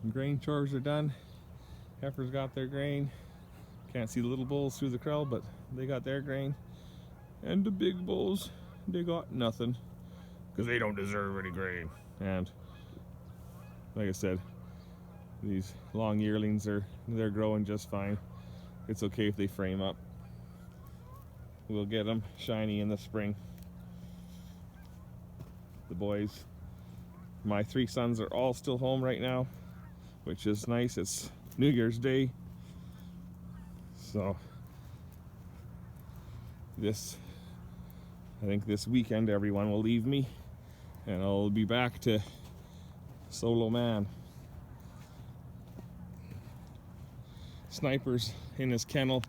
Grain chores are done. Heifers got their grain. Can't see the little bulls through the crowd, but they got their grain. And the big bulls, they got nothing, because they don't deserve any grain. And like I said, these long yearlings they're growing just fine. It's okay if they frame up. We'll get them shiny in the spring. The boys, my 3 sons are all still home right now, which is nice. It's New Year's Day, so I think this weekend everyone will leave me and I'll be back to solo man. Sniper's in his kennel.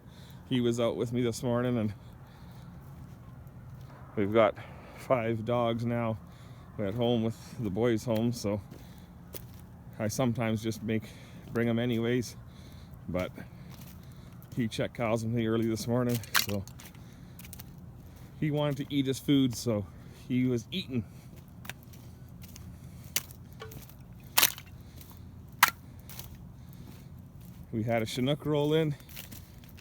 He was out with me this morning, and we've got 5 dogs now at home with the boys home, so I sometimes just bring them anyways, but he checked cows with me early this morning, so he wanted to eat his food, so he was eating. We had a Chinook roll in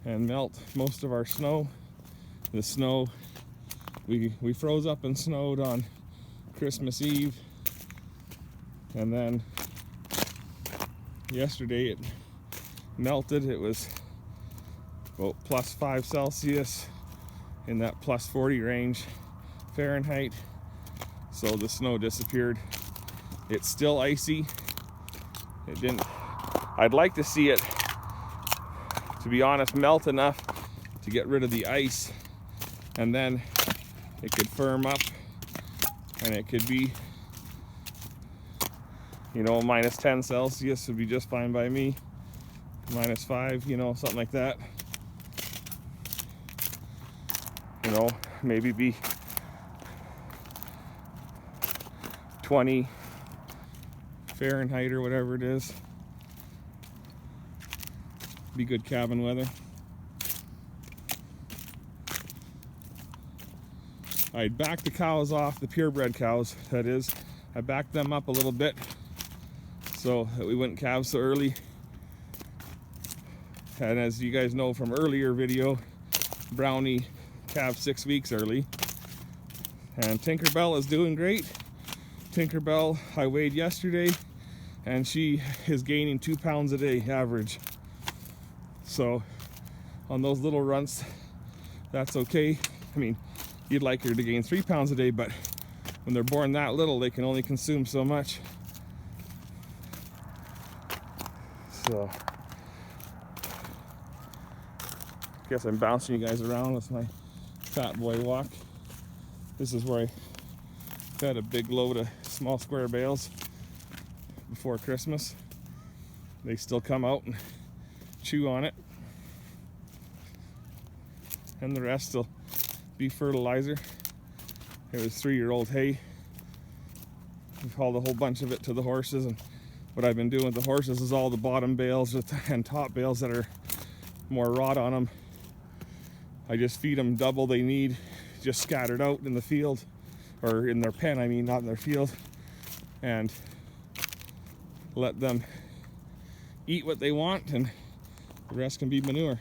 and melt most of our snow. The snow, we froze up and snowed on Christmas Eve, and then yesterday it melted. It was about +5 Celsius in that +40 range Fahrenheit, so the snow disappeared. It's still icy. I'd like to see it, to be honest, melt enough to get rid of the ice, and then it could firm up and it could be, -10 Celsius would be just fine by me. -5, something like that. Maybe be 20 Fahrenheit or whatever it is. Be good cabin weather. I backed the cows off, the purebred cows, that is. I backed them up a little bit so that we wouldn't calve so early. And as you guys know from earlier video, Brownie calved 6 weeks early. And Tinkerbell is doing great. Tinkerbell, I weighed yesterday, and she is gaining 2 pounds a day average. So on those little runts, that's okay. I mean, you'd like her to gain 3 pounds a day, but when they're born that little, they can only consume so much. So I guess I'm bouncing you guys around with my fat boy walk. This is where I fed a big load of small square bales before Christmas. They still come out and chew on it, and the rest will be fertilizer. It was 3-year-old hay. We've hauled a whole bunch of it to the horses, and what I've been doing with the horses is all the bottom bales and top bales that are more rot on them, I just feed them double they need, just scattered out in the field, or in their pen, I mean, not in their field, and let them eat what they want, and the rest can be manure.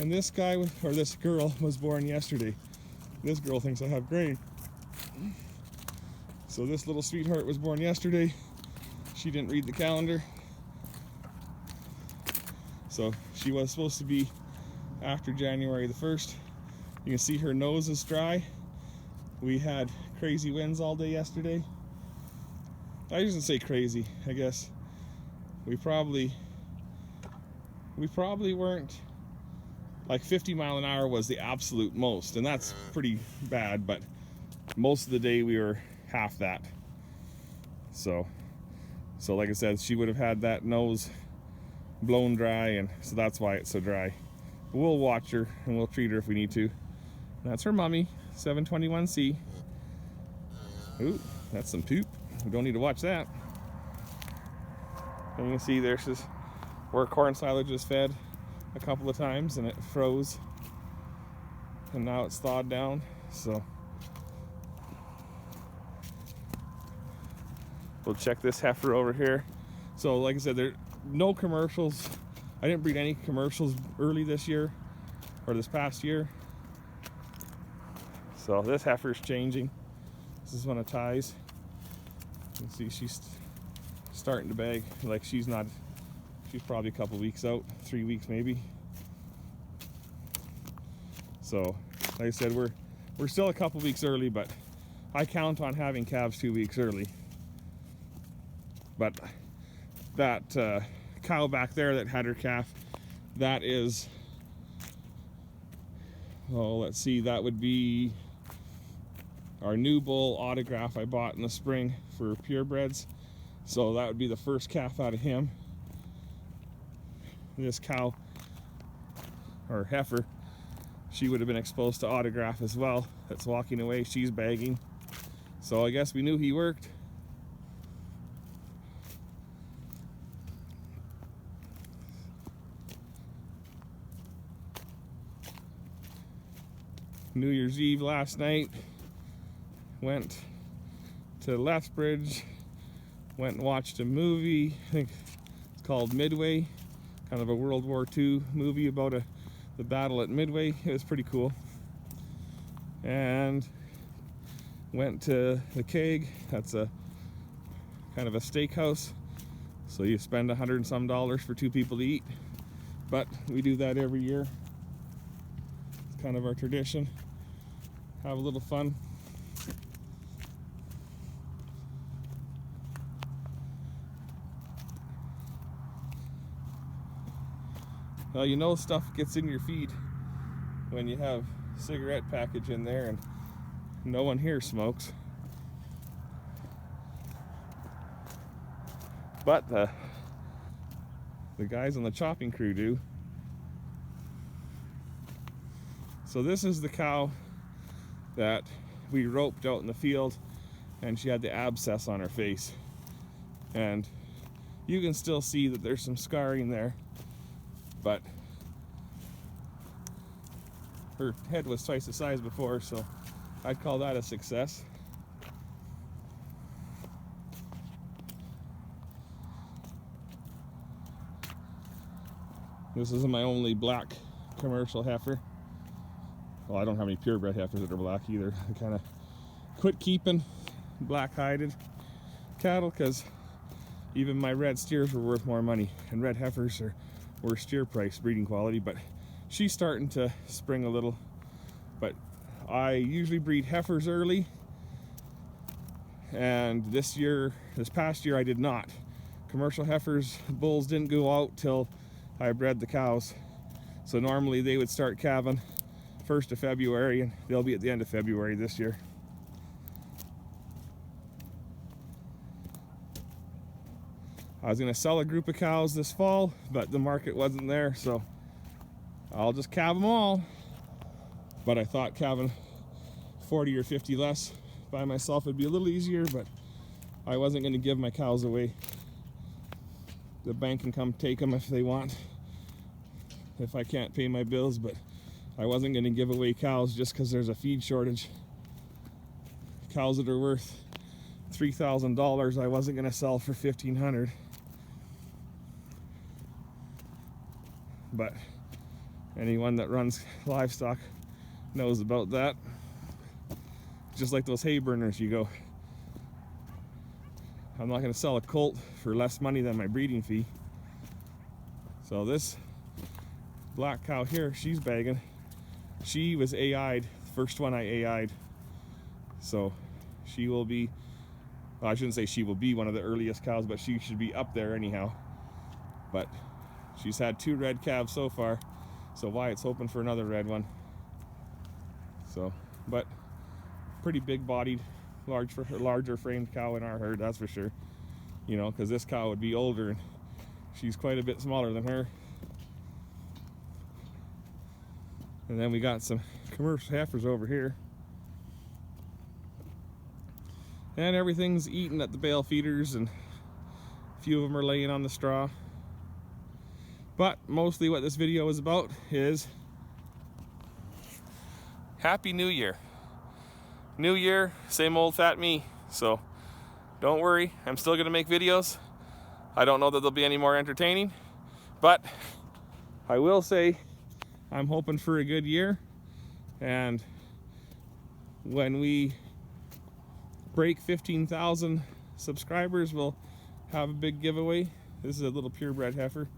And this guy, or this girl, was born yesterday. This girl thinks I have grain. So this little sweetheart was born yesterday. She didn't read the calendar. So she was supposed to be after January the 1st. You can see her nose is dry. We had crazy winds all day yesterday. I shouldn't say crazy, I guess. We probably weren't, like 50 mile an hour was the absolute most, and that's pretty bad, but most of the day we were half that. So like I said, she would have had that nose blown dry, and so that's why it's so dry. But we'll watch her and we'll treat her if we need to. And that's her mommy, 721C. Ooh, that's some poop. We don't need to watch that. And you can see there's this where corn silage is fed a couple of times and it froze, and now it's thawed down. So We'll check this heifer over here. So like I said, there no commercials. I didn't breed any commercials early this year or this past year. So this heifer's changing. This is one of Ty's. You can see she's starting to bag. Like she's probably a couple weeks out, 3 weeks maybe. So like I said, we're still a couple weeks early, but I count on having calves 2 weeks early. But that cow back there that had her calf, that is, oh, let's see, that would be our new bull Autograph I bought in the spring for purebreds. So that would be the first calf out of him. This cow, or heifer, she would have been exposed to Autograph as well. That's walking away, she's bagging. So I guess we knew he worked. New Year's Eve last night, went to Lethbridge, went and watched a movie. I think it's called Midway, kind of a World War II movie about the battle at Midway. It was pretty cool. And went to the Keg. That's a kind of a steakhouse, so you spend $100 and some for 2 people to eat, but we do that every year. It's kind of our tradition. Have a little fun. Well, you know stuff gets in your feed when you have a cigarette package in there, and no one here smokes. But the guys on the chopping crew do. So this is the cow that we roped out in the field, and she had the abscess on her face. And you can still see that there's some scarring there, but her head was twice the size before, so I'd call that a success. This isn't my only black commercial heifer. Well, I don't have any purebred heifers that are black either. I kind of quit keeping black-hided cattle because even my red steers were worth more money, and red heifers were steer price breeding quality. But she's starting to spring a little. But I usually breed heifers early, and this past year I did not. Commercial heifers, bulls didn't go out till I bred the cows. So normally they would start calving 1st of February, and they'll be at the end of February this year. I was going to sell a group of cows this fall, but the market wasn't there, so I'll just calve them all. But I thought calving 40 or 50 less by myself would be a little easier, but I wasn't going to give my cows away. The bank can come take them if they want, if I can't pay my bills, but I wasn't going to give away cows just because there's a feed shortage. Cows that are worth $3,000 I wasn't going to sell for $1,500. But anyone that runs livestock knows about that. Just like those hay burners, you go, I'm not going to sell a colt for less money than my breeding fee. So this black cow here, she's bagging. She was AI'd, the first one I AI'd. So she will be, well, I shouldn't say she will be one of the earliest cows, but she should be up there anyhow. But she's had 2 red calves so far, so Wyatt's hoping for another red one. So, but pretty big bodied, larger framed cow in our herd, that's for sure. You know, because this cow would be older and she's quite a bit smaller than her. And then we got some commercial heifers over here. And everything's eating at the bale feeders, and a few of them are laying on the straw. But mostly what this video is about is Happy New Year. New year, same old fat me. So don't worry, I'm still gonna make videos. I don't know that they'll be any more entertaining, but I will say I'm hoping for a good year, and when we break 15,000 subscribers, we'll have a big giveaway. This is a little purebred heifer,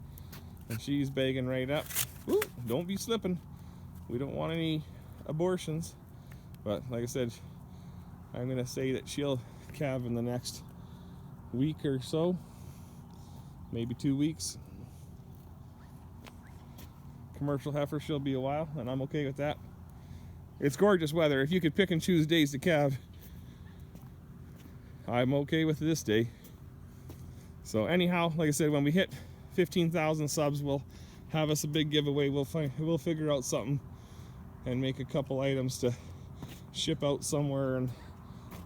and she's bagging right up. Ooh, don't be slipping. We don't want any abortions, but like I said, I'm gonna say that she'll calve in the next week or so, maybe 2 weeks. Commercial heifer, she'll be a while, and I'm okay with that. It's gorgeous weather. If you could pick and choose days to calve, I'm okay with this day. So anyhow, like I said, when we hit 15,000 subs, we'll have us a big giveaway. We'll figure out something and make a couple items to ship out somewhere in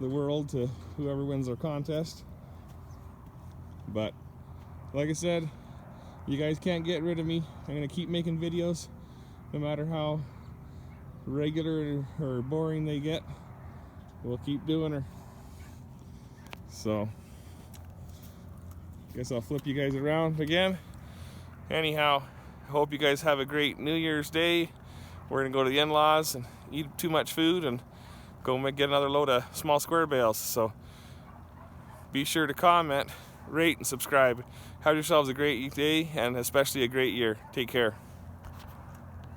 the world to whoever wins our contest. But like I said, you guys can't get rid of me. I'm gonna keep making videos no matter how regular or boring they get. We'll keep doing her. So guess I'll flip you guys around again. Anyhow, I hope you guys have a great New Year's Day. We're gonna go to the in-laws and eat too much food and go get another load of small square bales. So be sure to comment, rate, and subscribe. Have yourselves a great day, and especially a great year. Take care.